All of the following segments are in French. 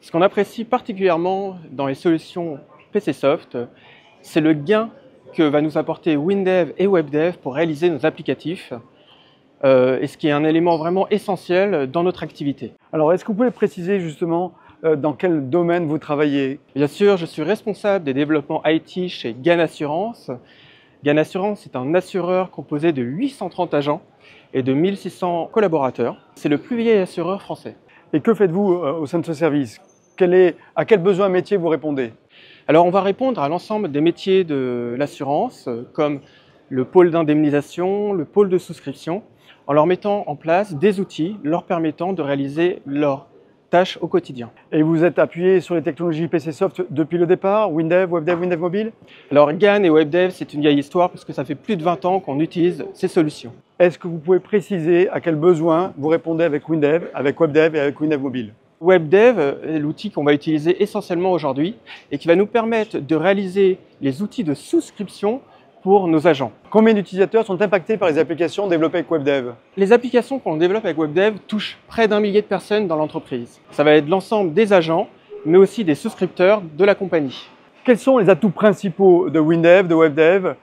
Ce qu'on apprécie particulièrement dans les solutions PCsoft, c'est le gain que va nous apporter WinDev et WebDev pour réaliser nos applicatifs, et ce qui est un élément vraiment essentiel dans notre activité. Alors, est-ce que vous pouvez préciser justement dans quel domaine vous travaillez? Bien sûr, je suis responsable des développements IT chez GAN Assurance. GAN Assurance est un assureur composé de 830 agents et de 1600 collaborateurs. C'est le plus vieil assureur français. Et que faites-vous au sein de ce service? À quel besoin métier vous répondez? Alors on va répondre à l'ensemble des métiers de l'assurance, comme le pôle d'indemnisation, le pôle de souscription, en leur mettant en place des outils leur permettant de réaliser leurs tâches au quotidien. Et vous êtes appuyé sur les technologies PCsoft depuis le départ, WinDev, WebDev, WinDev Mobile? Alors GAN et WebDev, c'est une vieille histoire parce que ça fait plus de 20 ans qu'on utilise ces solutions. Est-ce que vous pouvez préciser à quel besoin vous répondez avec WinDev, avec WebDev et avec WinDev Mobile? WebDev est l'outil qu'on va utiliser essentiellement aujourd'hui et qui va nous permettre de réaliser les outils de souscription pour nos agents. Combien d'utilisateurs sont impactés par les applications développées avec WebDev? Les applications qu'on développe avec WebDev touchent près d'1 millier de personnes dans l'entreprise. Ça va être l'ensemble des agents, mais aussi des souscripteurs de la compagnie. Quels sont les atouts principaux de WinDev, de WebDev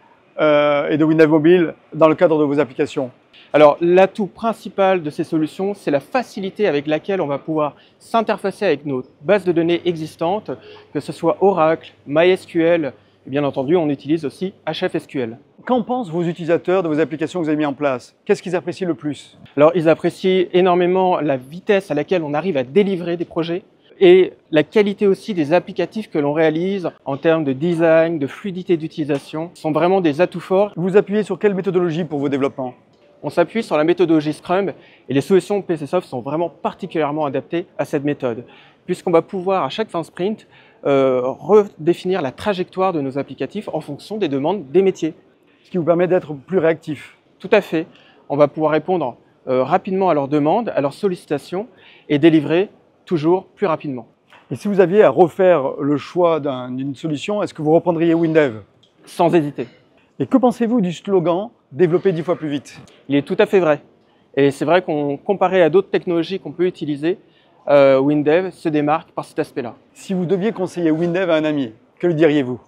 et de WinDev Mobile dans le cadre de vos applications? Alors, l'atout principal de ces solutions, c'est la facilité avec laquelle on va pouvoir s'interfacer avec nos bases de données existantes, que ce soit Oracle, MySQL, et bien entendu, on utilise aussi HFSQL. Qu'en pensent vos utilisateurs de vos applications que vous avez mises en place? Qu'est-ce qu'ils apprécient le plus? Alors, ils apprécient énormément la vitesse à laquelle on arrive à délivrer des projets et la qualité aussi des applicatifs que l'on réalise en termes de design, de fluidité d'utilisation, sont vraiment des atouts forts. Vous appuyez sur quelle méthodologie pour vos développements? On s'appuie sur la méthodologie Scrum et les solutions PCsoft sont vraiment particulièrement adaptées à cette méthode, puisqu'on va pouvoir à chaque fin de sprint redéfinir la trajectoire de nos applicatifs en fonction des demandes des métiers. Ce qui vous permet d'être plus réactif. Tout à fait. On va pouvoir répondre rapidement à leurs demandes, à leurs sollicitations et délivrer toujours plus rapidement. Et si vous aviez à refaire le choix d'une solution, est-ce que vous reprendriez WinDev? Sans hésiter. Et que pensez-vous du slogan « Développer 10 fois plus vite » ? Il est tout à fait vrai. Et c'est vrai qu'on, comparé à d'autres technologies qu'on peut utiliser, WinDev se démarque par cet aspect-là. Si vous deviez conseiller WinDev à un ami, que lui diriez-vous?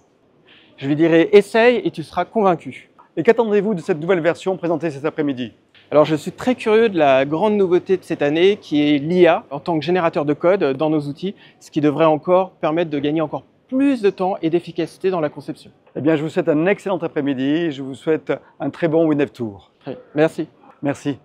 Je lui dirais « essaye et tu seras convaincu ». Et qu'attendez-vous de cette nouvelle version présentée cet après-midi? Alors je suis très curieux de la grande nouveauté de cette année qui est l'IA en tant que générateur de code dans nos outils, ce qui devrait encore permettre de gagner encore plus de temps et d'efficacité dans la conception. Eh bien, je vous souhaite un excellent après-midi et je vous souhaite un très bon WinDev Tour. Merci. Merci.